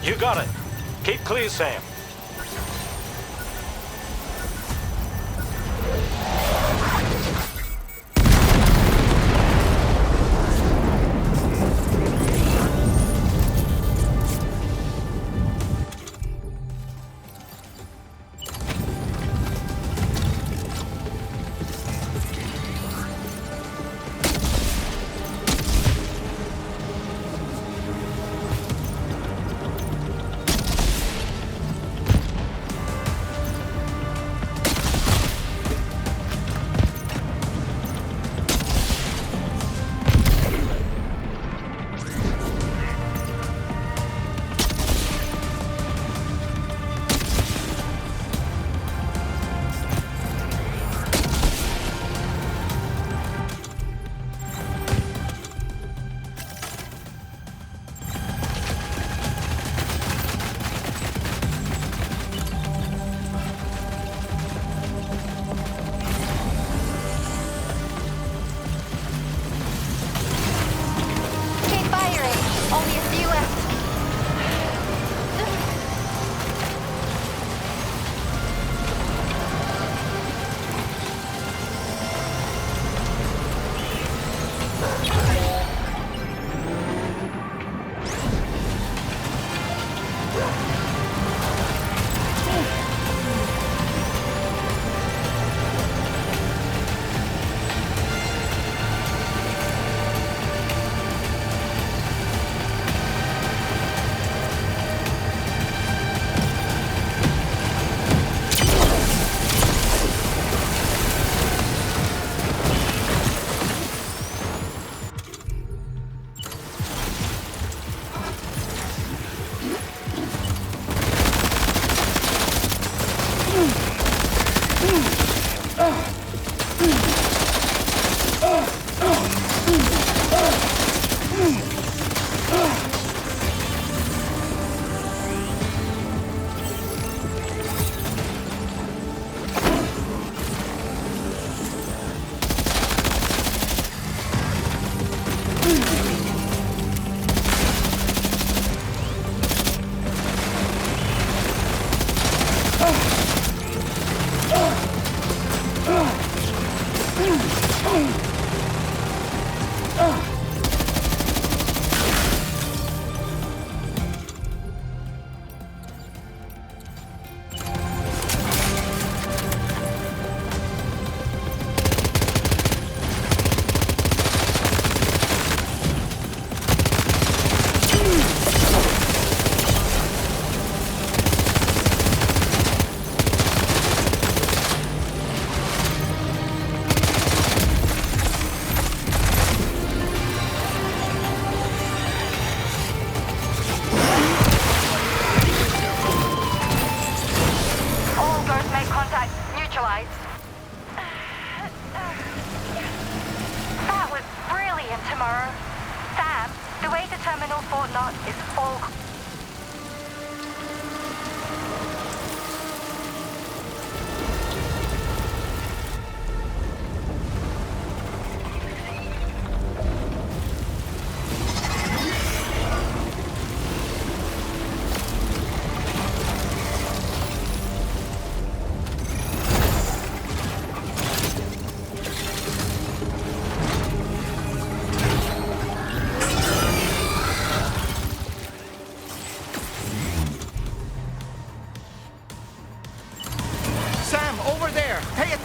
You got it. Keep clear, Sam. Only a few left.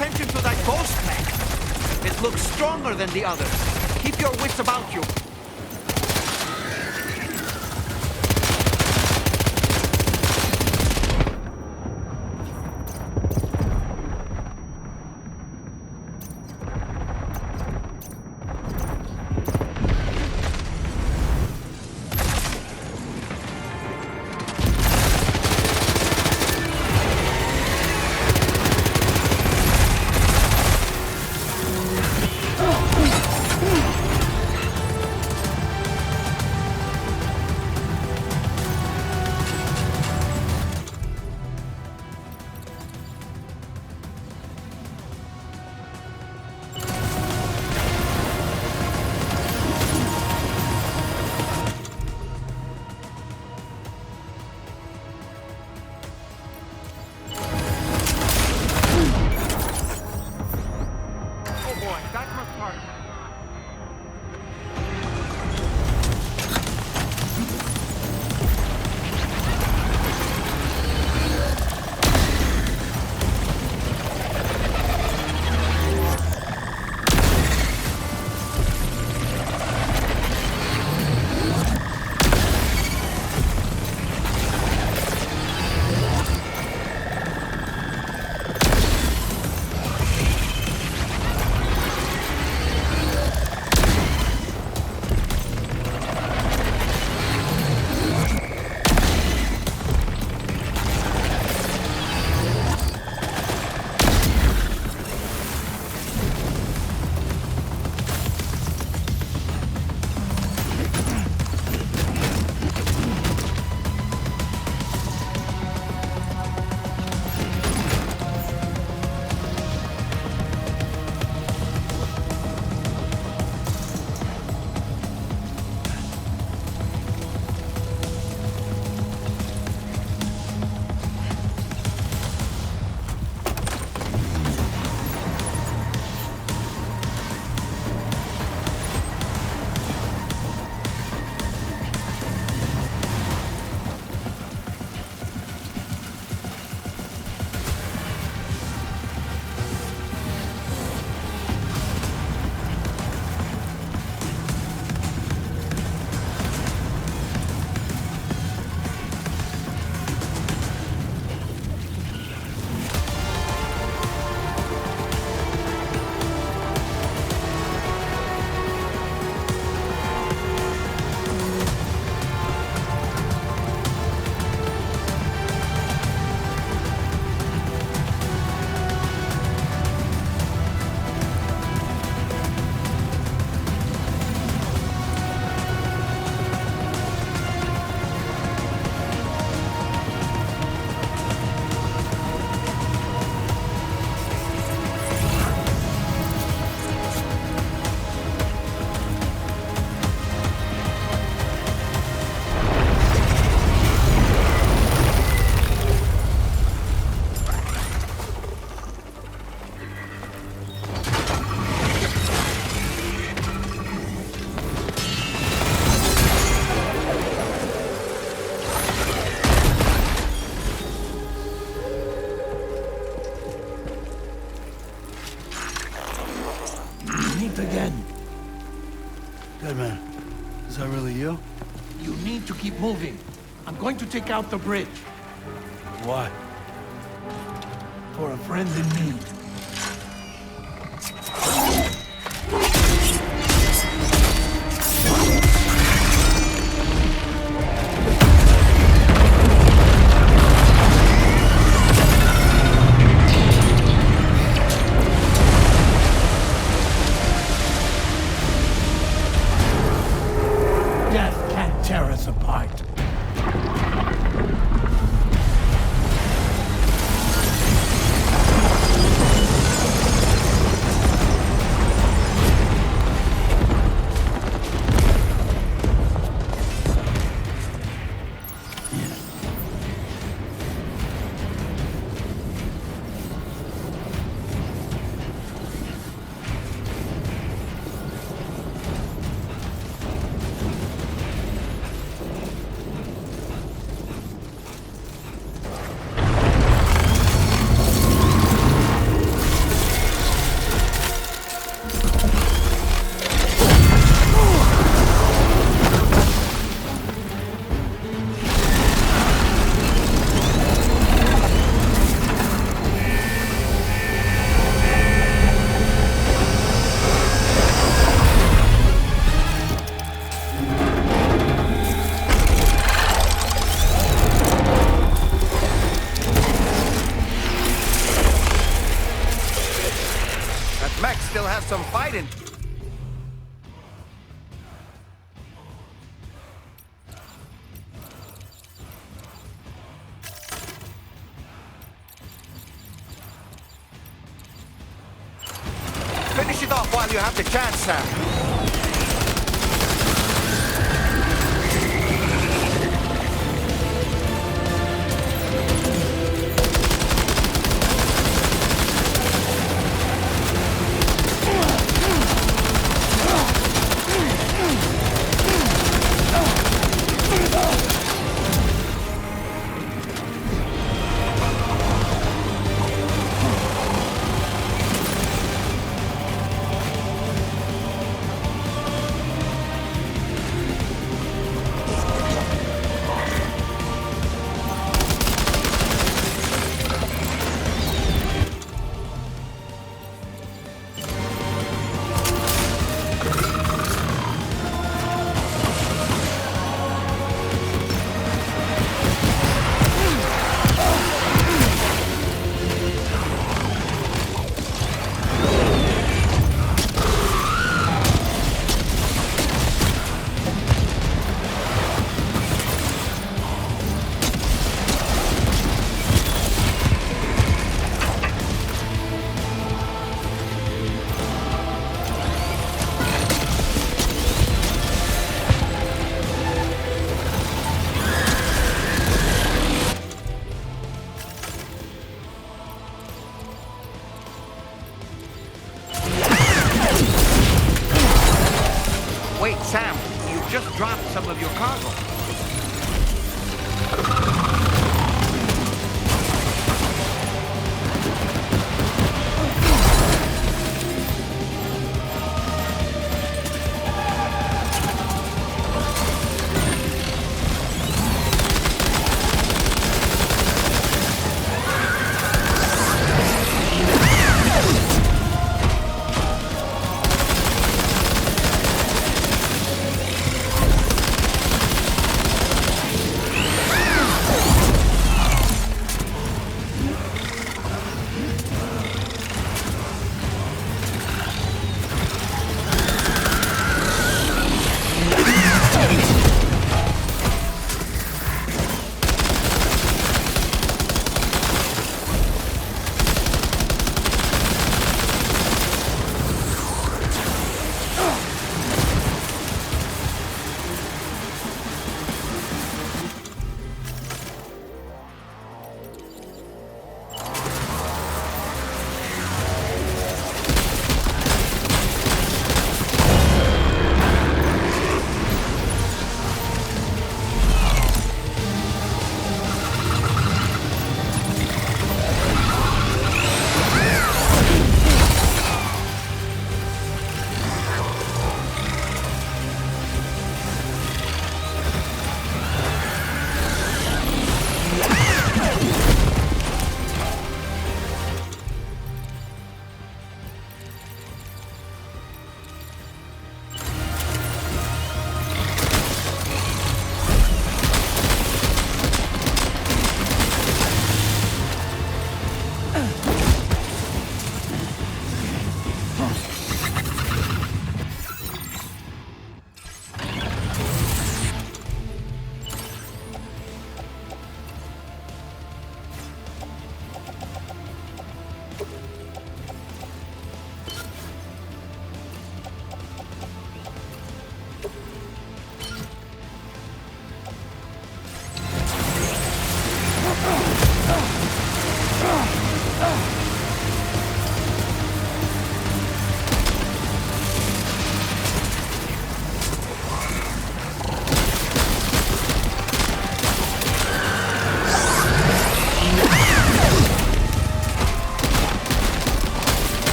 attention to that ghost mech. It looks stronger than the others. Keep your wits about you. Again. Good man. Is that really you? You need to keep moving. I'm going to take out the bridge. Why? For a friend in need. Death can't tear us apart. still has some fight in. Finish it off while you have the chance, Sam.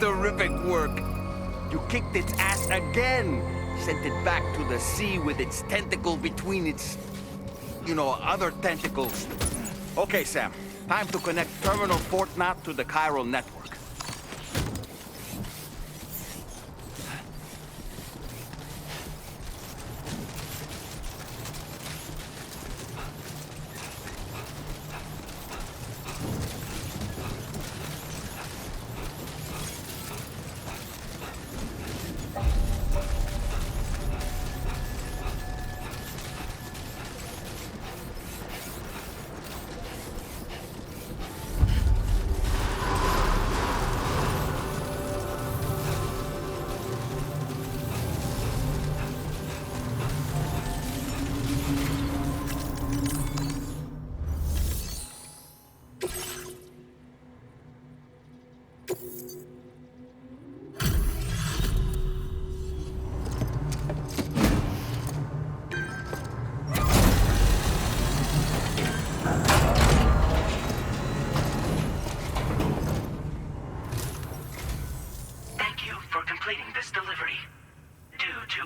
Terrific work. You kicked its ass again. Sent it back to the sea with its tentacle between its, other tentacles. Okay, Sam. Time to connect Terminal Fort Knot to the chiral network.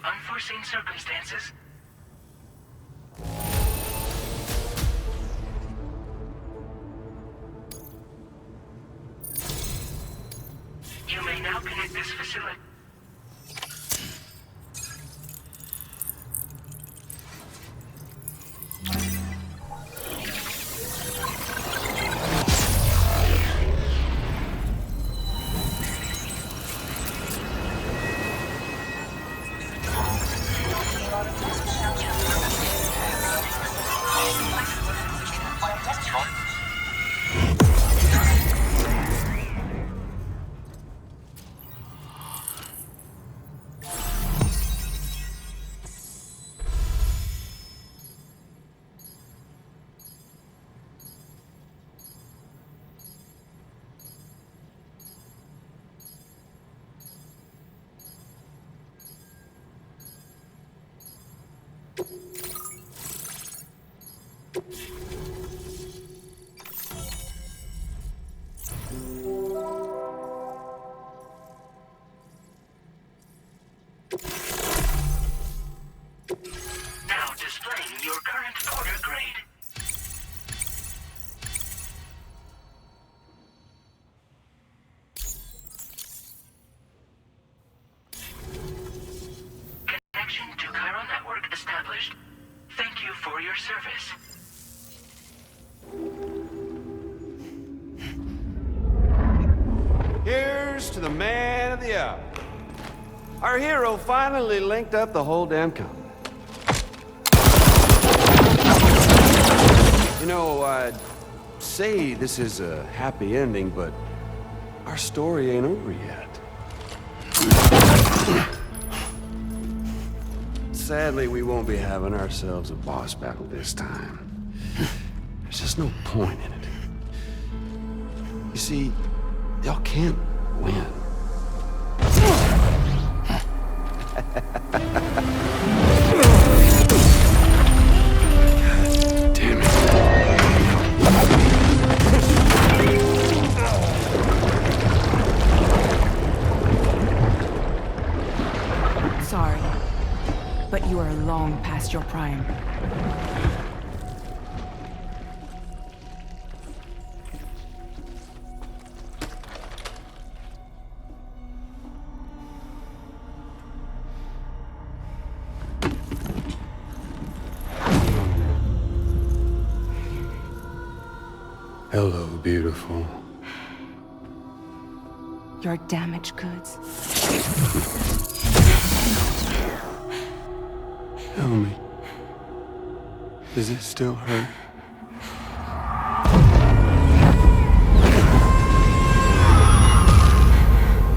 Unforeseen circumstances. You may now connect this facility. Now displaying your current order grade. Connection to chiral network established. Thank you for your service. Here's to the man of the hour. Our hero finally linked up the whole damn company. You know, I'd say this is a happy ending, but our story ain't over yet. Sadly, we won't be having ourselves a boss battle this time. There's just no point in it. You see, y'all can't win. Damn it. Sorry, but you are long past your prime. Hello, beautiful. Your damaged goods. Tell me, does it still hurt?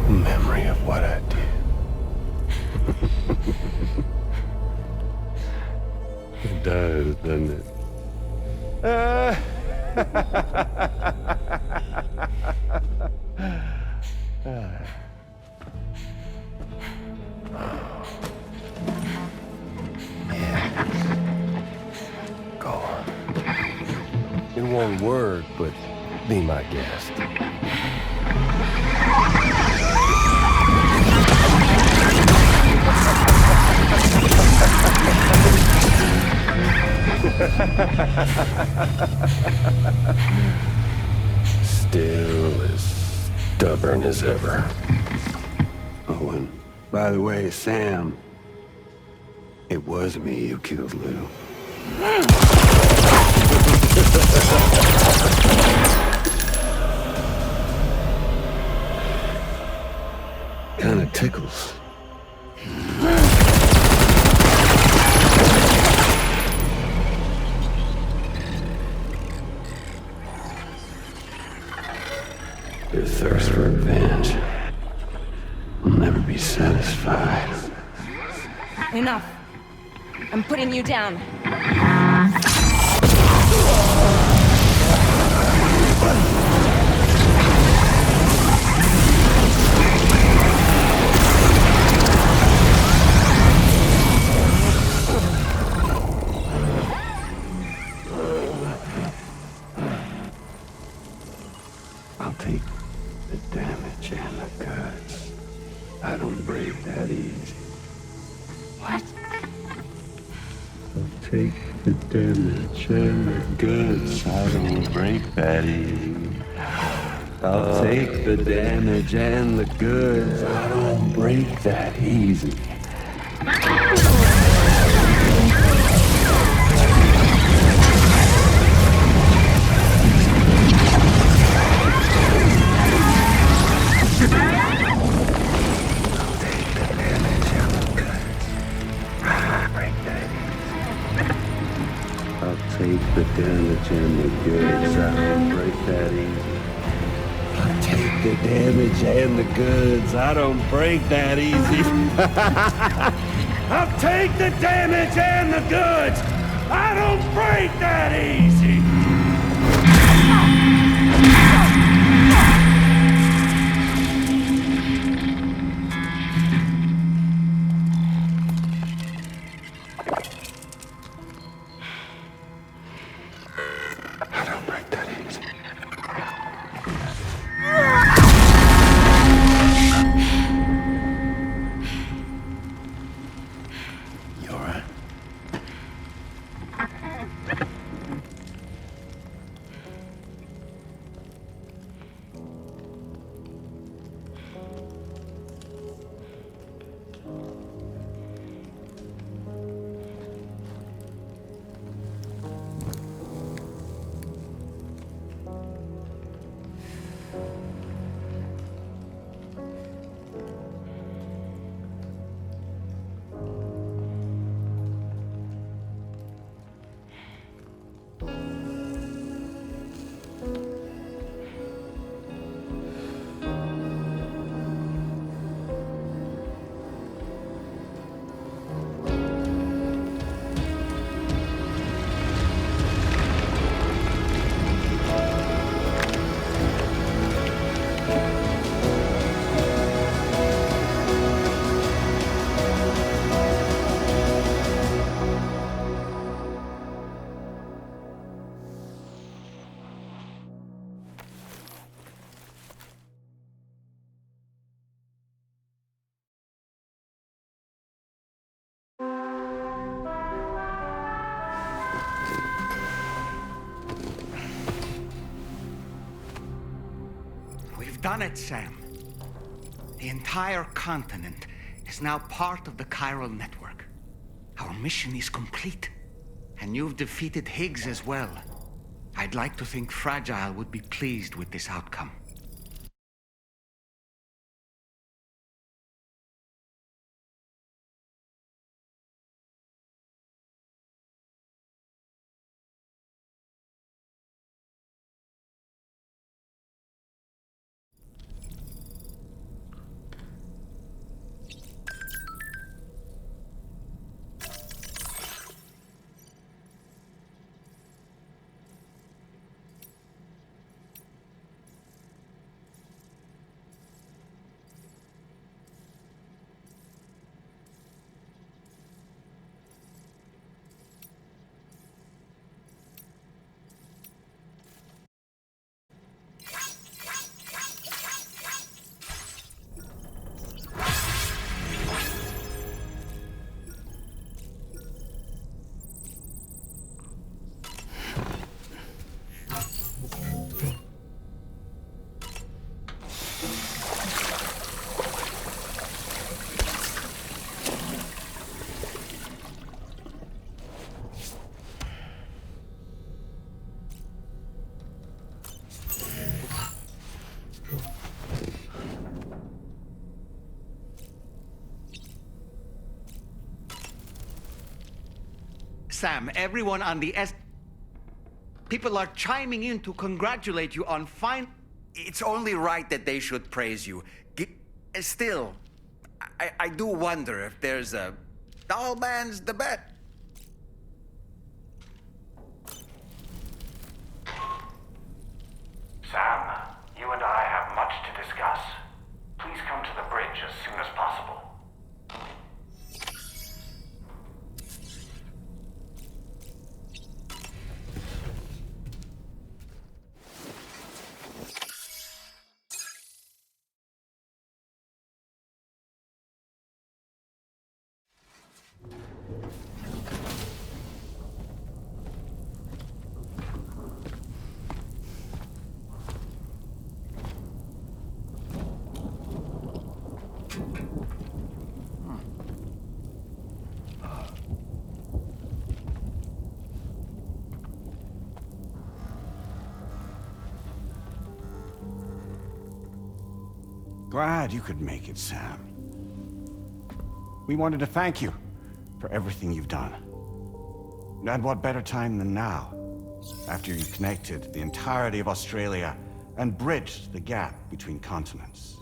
Memory of what I did. It does, doesn't it? Go on. In one word, but be my guest. Still as stubborn as ever. Oh, and by the way, Sam, it was me who killed Lou. Kinda tickles. Your thirst for revenge will never be satisfied. Enough. I'm putting you down. I'll take the damage and the guts. I don't break that easy. What? I'll take the damage and the goods. I don't break that easy. I'll take the damage and the goods. I don't break that easy. I'll take the damage and the goods. I don't break that easy. I'll take the damage and the goods. I don't break that easy. I'll take the damage and the goods. I don't break that easy. I don't break that easy. You all right? We've done it, Sam. The entire continent is now part of the chiral network. Our mission is complete. And you've defeated Higgs as well. I'd like to think Fragile would be pleased with this outcome. Sam, everyone on the People are chiming in to congratulate you on fine... It's only right that they should praise you. Still, I do wonder if there's a... All man's the bet. Sam, you and I have much to discuss. Please come to the bridge as soon as possible. Glad you could make it, Sam. We wanted to thank you for everything you've done. And what better time than now, after you connected the entirety of Australia and bridged the gap between continents.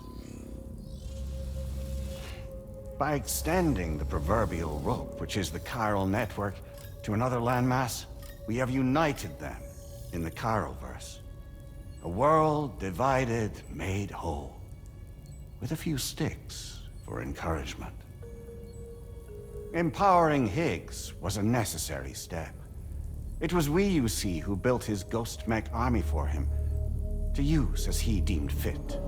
By extending the proverbial rope, which is the chiral network, to another landmass, we have united them in the Chiralverse. A world divided, made whole. With a few sticks for encouragement. Empowering Higgs was a necessary step. It was we, you see, who built his ghost mech army for him, to use as he deemed fit.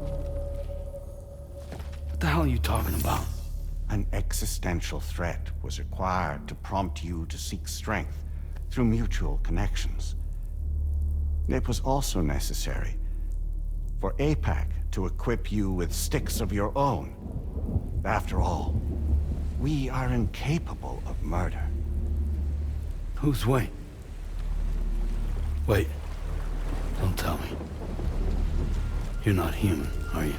What the hell are you talking about? An existential threat was required to prompt you to seek strength through mutual connections. It was also necessary for APAC to equip you with sticks of your own. After all, we are incapable of murder. Who's Wayne? Wait. Don't tell me. You're not human, are you?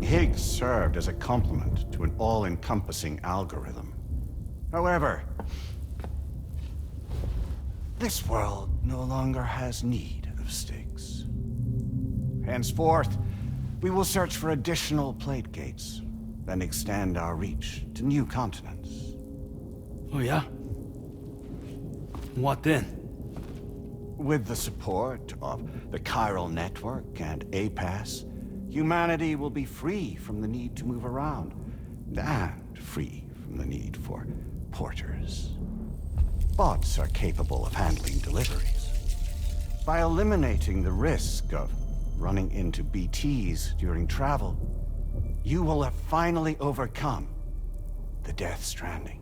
Higgs served as a complement to an all-encompassing algorithm. However, this world no longer has need of sticks. Henceforth, we will search for additional plate gates, then extend our reach to new continents. Oh yeah? What then? With the support of the chiral network and APAS, humanity will be free from the need to move around, and free from the need for porters. Bots are capable of handling deliveries. By eliminating the risk of running into BTs during travel, you will have finally overcome the Death Stranding.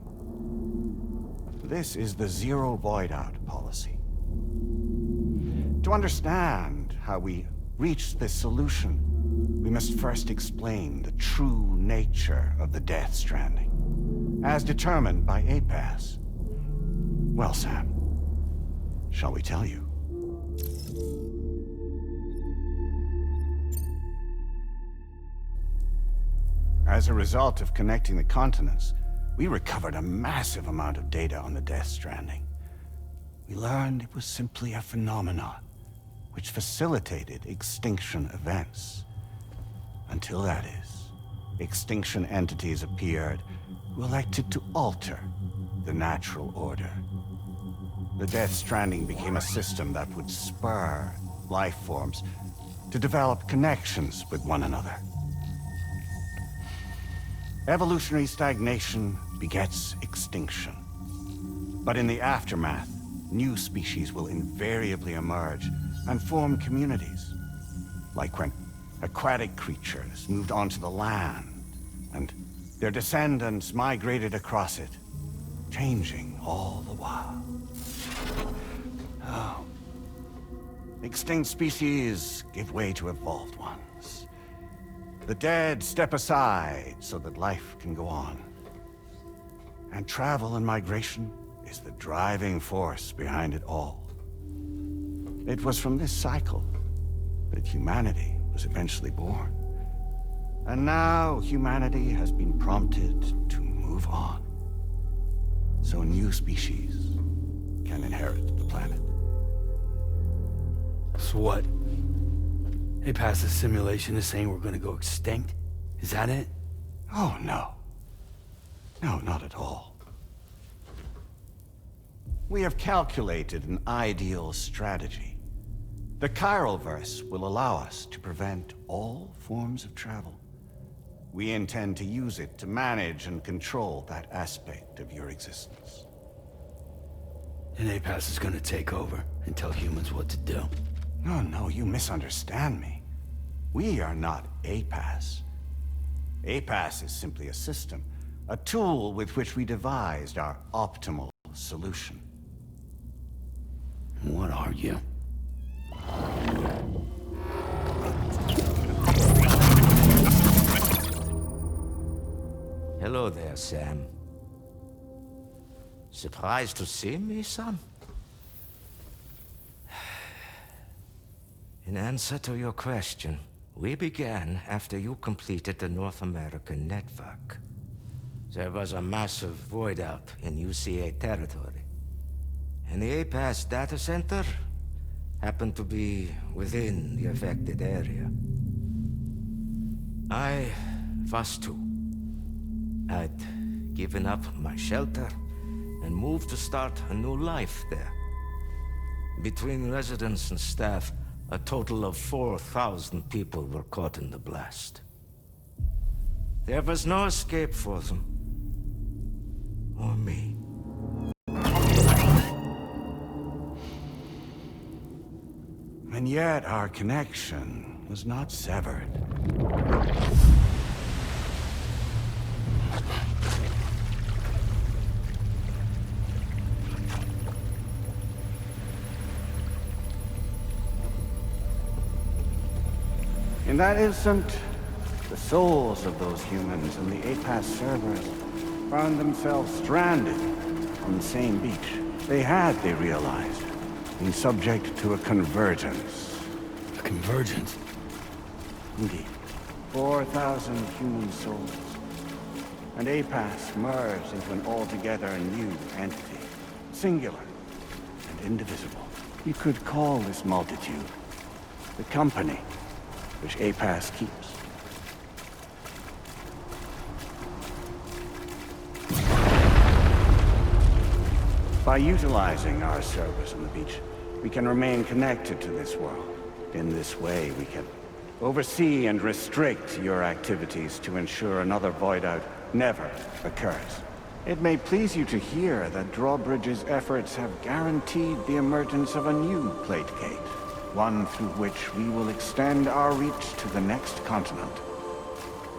This is the Zero Void Out policy. To understand how we reached this solution, we must first explain the true nature of the Death Stranding, as determined by APAS. Well, Sam, shall we tell you? As a result of connecting the continents, we recovered a massive amount of data on the Death Stranding. We learned it was simply a phenomenon which facilitated extinction events. Until that is, extinction entities appeared who elected to alter the natural order. The Death Stranding became a system that would spur life forms to develop connections with one another. Evolutionary stagnation begets extinction. But in the aftermath, new species will invariably emerge and form communities. Like when aquatic creatures moved onto the land, and their descendants migrated across it, changing all the while. Oh. Extinct species give way to evolved ones. The dead step aside so that life can go on. And travel and migration is the driving force behind it all. It was from this cycle that humanity was eventually born. And now humanity has been prompted to move on. So new species can inherit the planet. So what? They passed a simulation is saying we're gonna go extinct? Is that it? Oh, no. No, not at all. We have calculated an ideal strategy. The Chiralverse will allow us to prevent all forms of travel. We intend to use it to manage and control that aspect of your existence. And APAS is gonna take over and tell humans what to do. No, you misunderstand me. We are not APAS. APAS is simply a system, a tool with which we devised our optimal solution. What are you? Hello there, Sam. Surprised to see me, son? In answer to your question, we began after you completed the North American network. There was a massive void out in UCA territory. And the APAS data center happened to be within the affected area. I was too. I'd given up my shelter and moved to start a new life there. Between residents and staff, a total of 4,000 people were caught in the blast. There was no escape for them. Or me. And yet our connection was not severed. In that instant, the souls of those humans in the APAS servers found themselves stranded on the same beach. They realized, been subject to a convergence. A convergence? Indeed. 4,000 human souls. And APAS merged into an altogether new entity. Singular and indivisible. You could call this multitude the company which APAS keeps. By utilizing our service on the beach, we can remain connected to this world. In this way, we can oversee and restrict your activities to ensure another void out never occurs. It may please you to hear that Drawbridge's efforts have guaranteed the emergence of a new plate gate. One through which we will extend our reach to the next continent.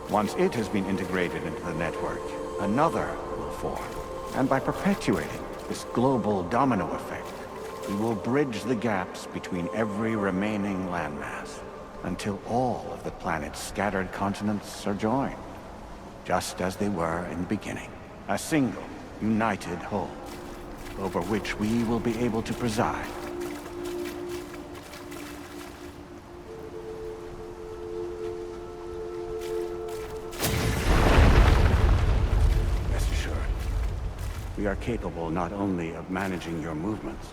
Once it has been integrated into the network, another will form. And by perpetuating this global domino effect, we will bridge the gaps between every remaining landmass, until all of the planet's scattered continents are joined, just as they were in the beginning. A single, united whole, over which we will be able to preside. We are capable not only of managing your movements,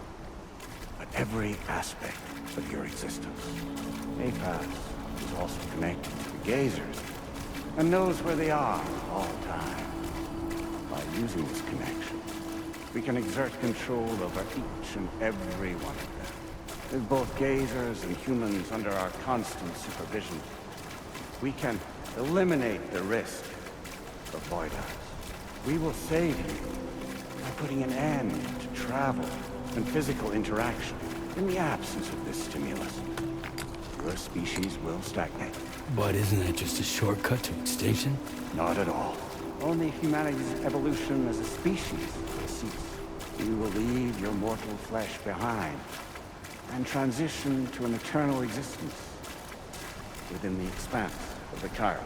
but every aspect of your existence. APAS is also connected to the gazers, and knows where they are at all times. By using this connection, we can exert control over each and every one of them. With both gazers and humans under our constant supervision, we can eliminate the risk of void outs. We will save you by putting an end to travel and physical interaction. In the absence of this stimulus, your species will stagnate. But isn't that just a shortcut to extinction? Not at all. Only humanity's evolution as a species will cease. You will leave your mortal flesh behind and transition to an eternal existence within the expanse of the Chiral.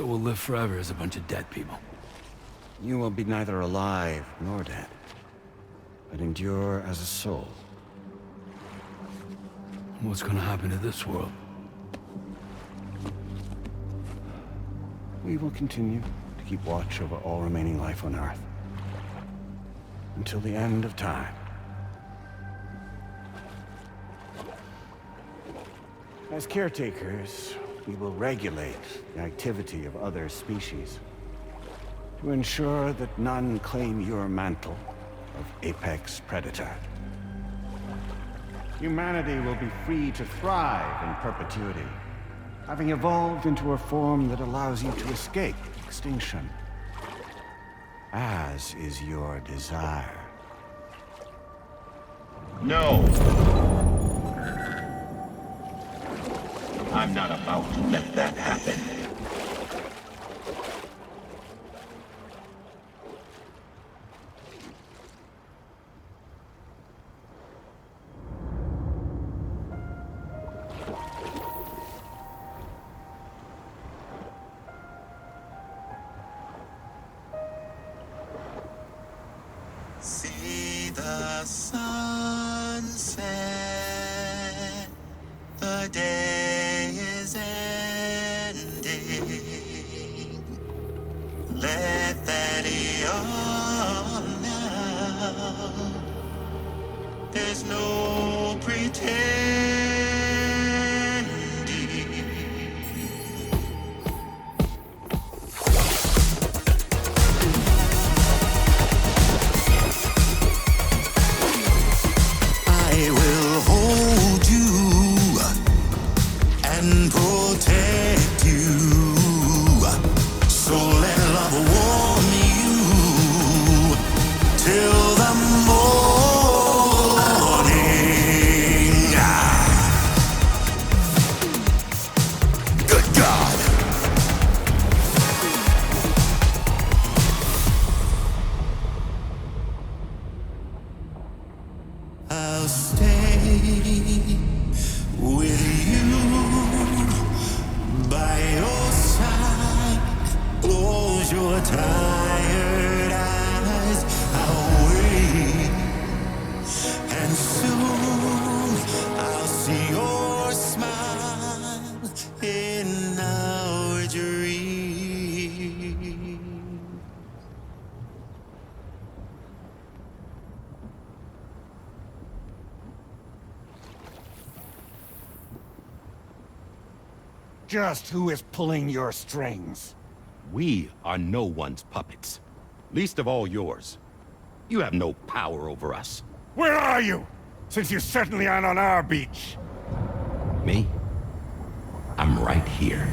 So we'll live forever as a bunch of dead people. You will be neither alive nor dead, but endure as a soul. What's gonna happen to this world? We will continue to keep watch over all remaining life on Earth. Until the end of time. As caretakers, we will regulate the activity of other species to ensure that none claim your mantle of apex predator. Humanity will be free to thrive in perpetuity, having evolved into a form that allows you to escape extinction, as is your desire. No! I'm not about to let that happen. See the sunset, the day is ending. Let that yawn now. There's no pretending. I will hold you and protect you. So let love warm you till the morning. Good God. I'll stay with you by your side. Close your tired eyes. I'll wait, and soon I'll see your smile in our dream. Just who is pulling your strings? We are no one's puppets. Least of all yours. You have no power over us. Where are you? Since you certainly aren't on our beach. Me? I'm right here.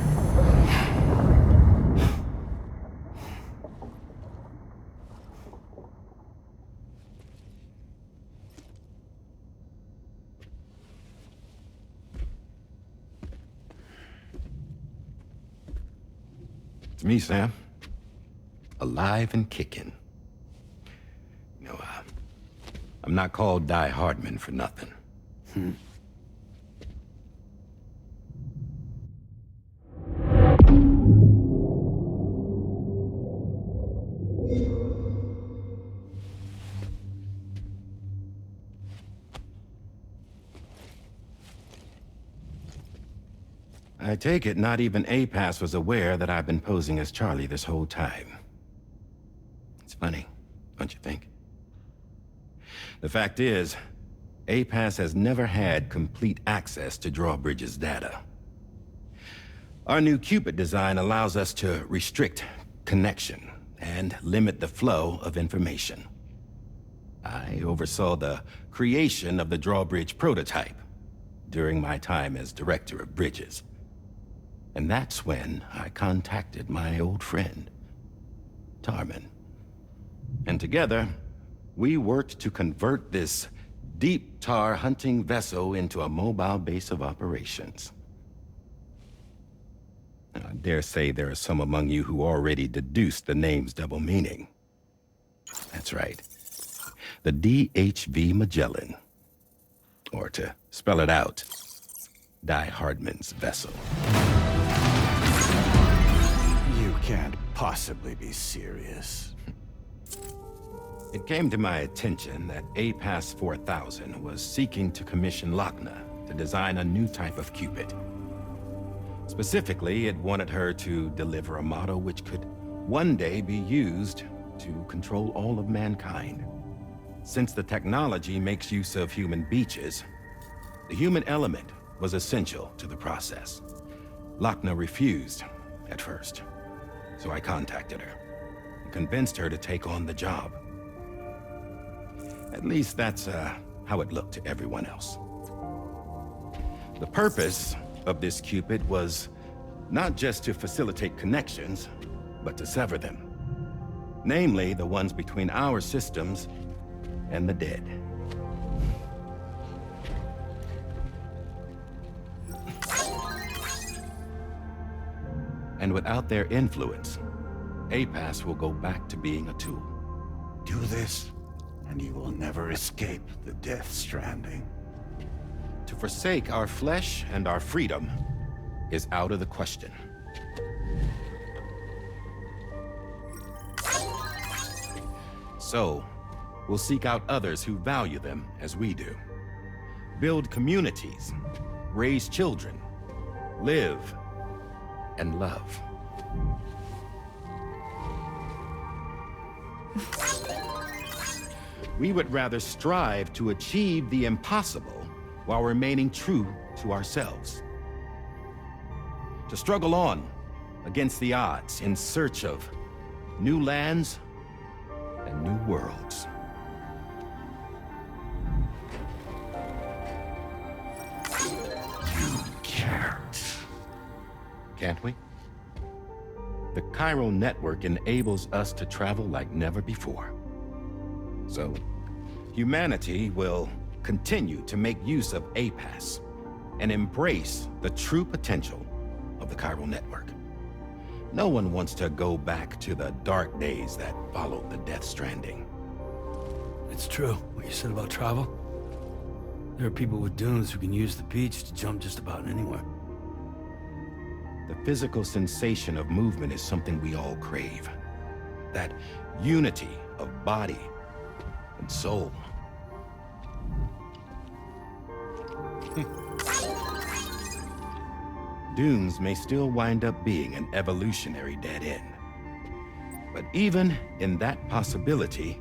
It's me, Sam. Alive and kicking. You know, I'm not called Die Hardman for nothing. I take it not even APAS was aware that I've been posing as Charlie this whole time. It's funny, don't you think? The fact is, APAS has never had complete access to Drawbridge's data. Our new Cupid design allows us to restrict connection and limit the flow of information. I oversaw the creation of the Drawbridge prototype during my time as Director of Bridges. And that's when I contacted my old friend, Tarman. And together, we worked to convert this deep tar hunting vessel into a mobile base of operations. I dare say there are some among you who already deduced the name's double meaning. That's right. The DHV Magellan. Or to spell it out, Die Hardman's vessel. You can't possibly be serious. It came to my attention that APAS 4000 was seeking to commission Lochna to design a new type of Cupid. Specifically, it wanted her to deliver a model which could one day be used to control all of mankind. Since the technology makes use of human beaches, the human element was essential to the process. Lochna refused at first, so I contacted her and convinced her to take on the job. At least that's how it looked to everyone else. The purpose of this Cupid was not just to facilitate connections, but to sever them. Namely, the ones between our systems and the dead. And without their influence, APAS will go back to being a tool. Do this, and you will never escape the Death Stranding. To forsake our flesh and our freedom is out of the question. So, we'll seek out others who value them as we do. Build communities, raise children, live, and love. We would rather strive to achieve the impossible while remaining true to ourselves. To struggle on against the odds in search of new lands and new worlds. You can't. Can't we? The chiral network enables us to travel like never before. So, humanity will continue to make use of APAS and embrace the true potential of the chiral network. No one wants to go back to the dark days that followed the Death Stranding. It's true, what you said about travel. There are people with dunes who can use the beach to jump just about anywhere. The physical sensation of movement is something we all crave. That unity of body and soul. Dunes may still wind up being an evolutionary dead end. But even in that possibility,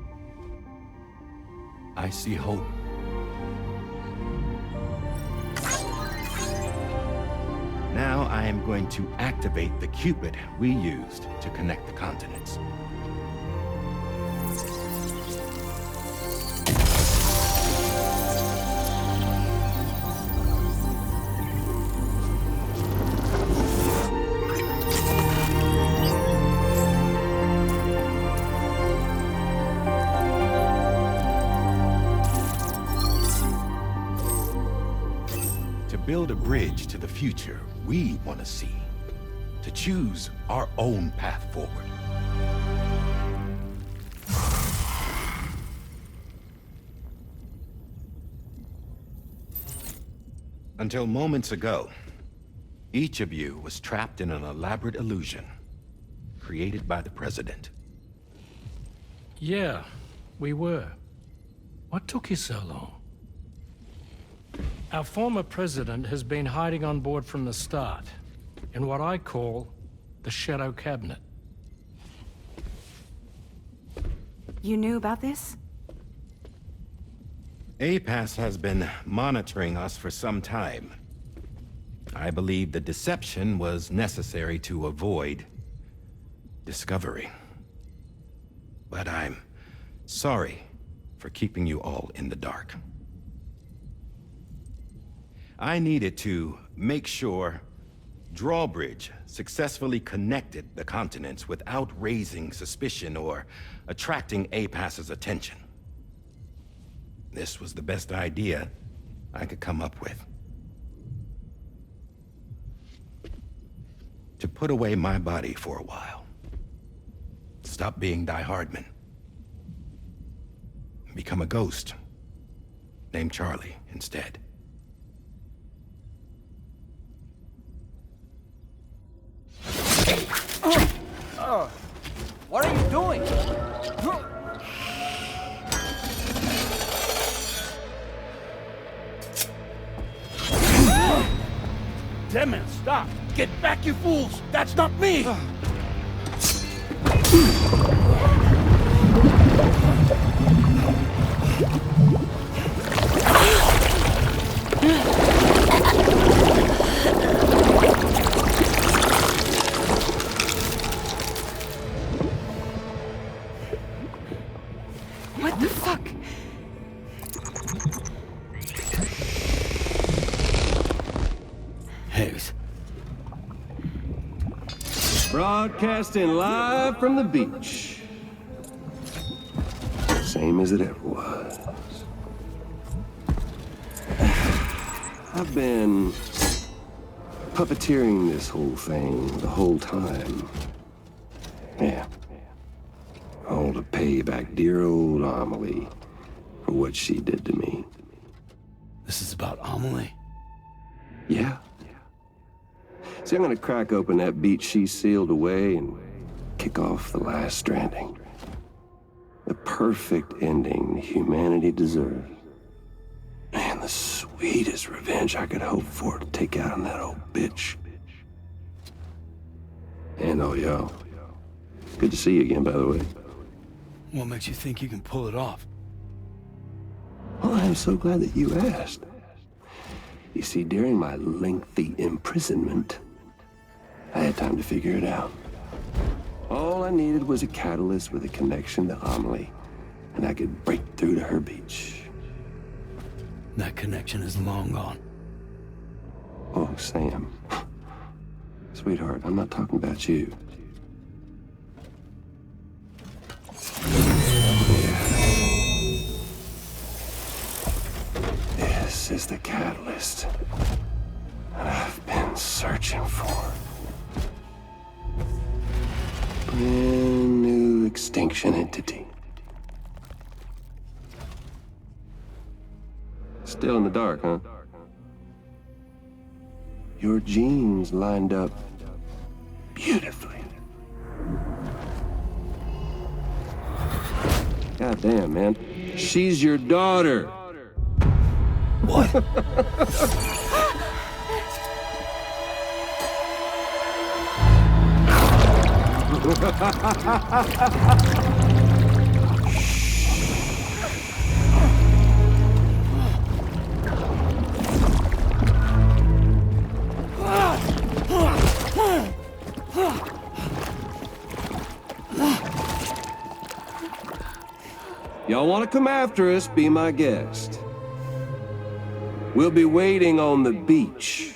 I see hope. Now I am going to activate the Cupid we used to connect the continents. Build a bridge to the future we want to see, to choose our own path forward. Until moments ago, each of you was trapped in an elaborate illusion created by the President. Yeah, we were. What took you so long? Our former president has been hiding on board from the start, in what I call the Shadow Cabinet. You knew about this? APAS has been monitoring us for some time. I believe the deception was necessary to avoid discovery. But I'm sorry for keeping you all in the dark. I needed to make sure Drawbridge successfully connected the continents without raising suspicion or attracting APAS's attention. This was the best idea I could come up with. To put away my body for a while. Stop being Die Hardman. Become a ghost. Named Charlie instead. What are you doing? Damn it, stop! Get back, you fools! That's not me! What the fuck? Higgs. Broadcasting live from the beach. Same as it ever was. I've been puppeteering this whole thing the whole time. Yeah. All to pay back dear old Amelie for what she did to me. This is about Amelie? Yeah. See, I'm gonna crack open that beach she sealed away and kick off the last Stranding. The perfect ending humanity deserves. Man, the sweetest revenge I could hope for to take out on that old bitch. And oh, yo. Good to see you again, by the way. What makes you think you can pull it off? Well, I'm so glad that you asked. You see, during my lengthy imprisonment, I had time to figure it out. All I needed was a catalyst with a connection to Amelie, and I could break through to her beach. That connection is long gone. Oh, Sam. Sweetheart, I'm not talking about you. This is the catalyst that I've been searching for. Brand new extinction entity. Still in the dark, huh? Your genes lined up beautifully. God damn, man. She's your daughter. What? Y'all want to come after us, be my guest. We'll be waiting on the beach.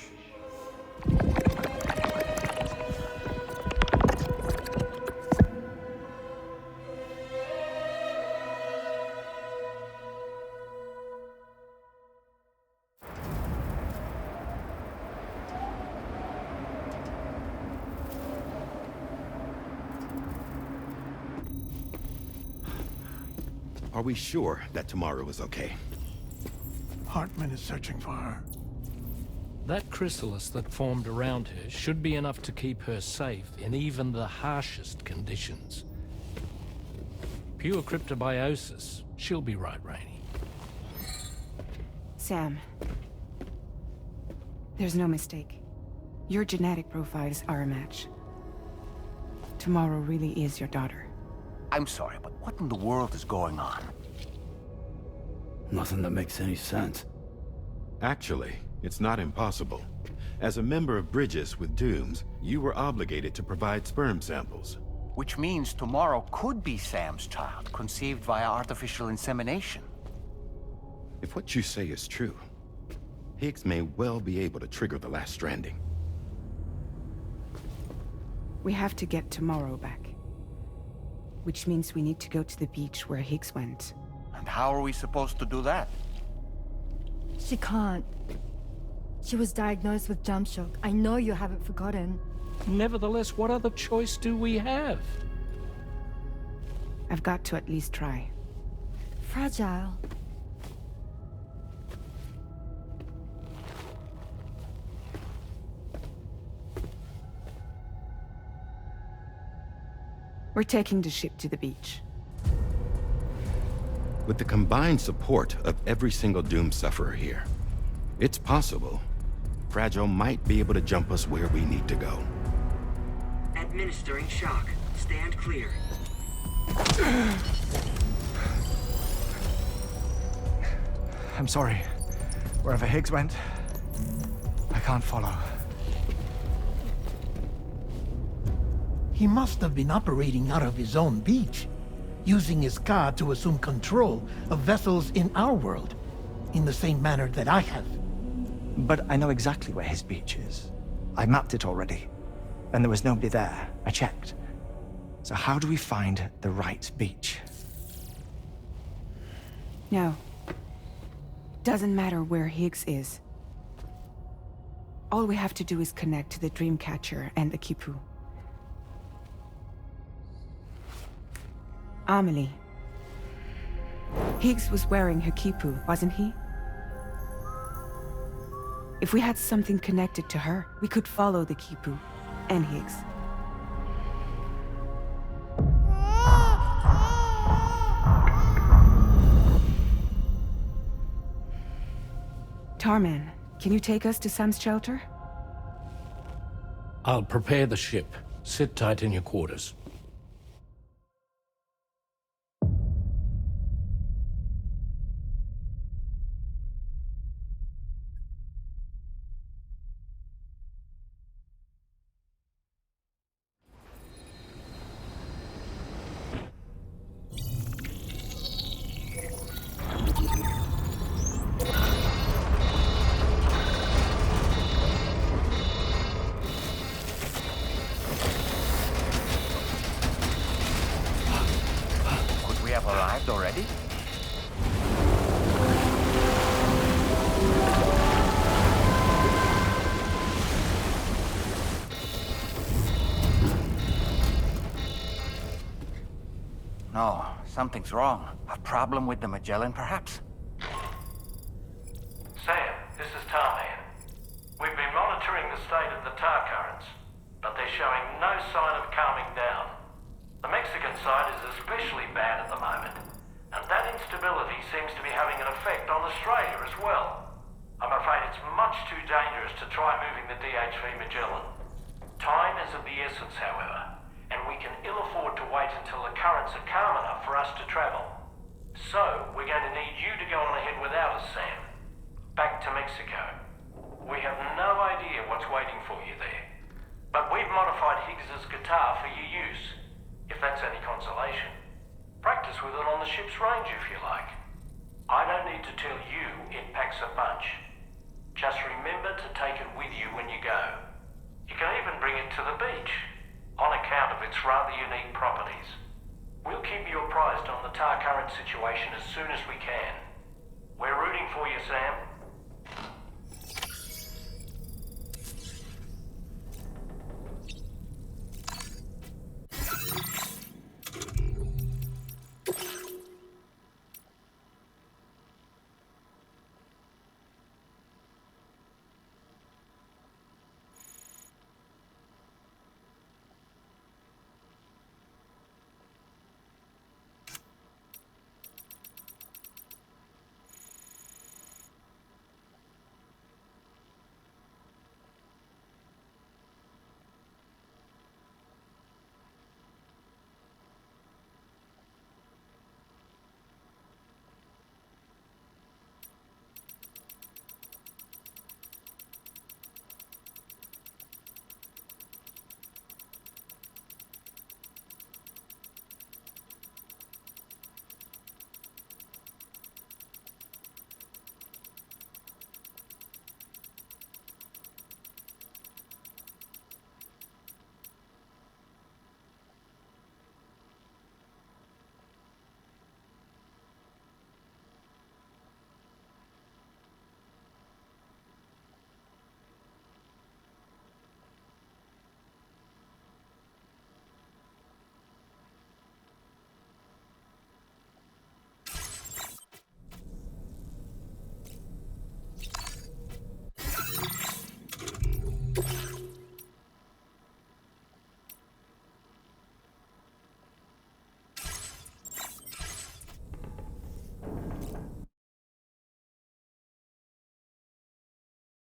Are we sure that tomorrow is okay? Hartman is searching for her. That chrysalis that formed around her should be enough to keep her safe in even the harshest conditions. Pure cryptobiosis. She'll be right, Rainey. Sam. There's no mistake. Your genetic profiles are a match. Tomorrow really is your daughter. I'm sorry, but what in the world is going on? Nothing that makes any sense. Actually, it's not impossible. As a member of Bridges with Dooms, you were obligated to provide sperm samples. Which means tomorrow could be Sam's child, conceived via artificial insemination. If what you say is true, Higgs may well be able to trigger the last Stranding. We have to get tomorrow back. Which means we need to go to the beach where Higgs went. And how are we supposed to do that? She can't. She was diagnosed with jump shock. I know you haven't forgotten. Nevertheless, what other choice do we have? I've got to at least try. Fragile. We're taking the ship to the beach. With the combined support of every single Doom sufferer here, it's possible Fragile might be able to jump us where we need to go. Administering shock. Stand clear. I'm sorry. Wherever Higgs went, I can't follow. He must have been operating out of his own beach, using his car to assume control of vessels in our world, in the same manner that I have. But I know exactly where his beach is. I mapped it already, and there was nobody there. I checked. So how do we find the right beach? No. Doesn't matter where Higgs is. All we have to do is connect to the Dreamcatcher and the Kipu. Amelie. Higgs was wearing her Kipu, wasn't he? If we had something connected to her, we could follow the Kipu and Higgs. Tarman, can you take us to Sam's shelter? I'll prepare the ship. Sit tight in your quarters. Could we have arrived already? No, something's wrong. A problem with the Magellan, perhaps? Sam, this is Tarman. We've been monitoring the state of the tar currents, but they're showing no sign of calming down. The Mexican side is especially bad at the moment, and that instability seems to be having an effect on Australia as well. I'm afraid it's much too dangerous to try moving the DHV Magellan. Time is of the essence, however, and we can ill afford to wait until the currents are calm enough for us to travel. So, we're going to need you to go on ahead without us, Sam. Back to Mexico. We have no idea what's waiting for you there, but we've modified Higgs's guitar for your use, if that's any consolation. Practice with it on the ship's range if you like. I don't need to tell you it packs a punch. Just remember to take it with you when you go. You can even bring it to the beach, on account of its rather unique properties. We'll keep you apprised on the tar current situation as soon as we can.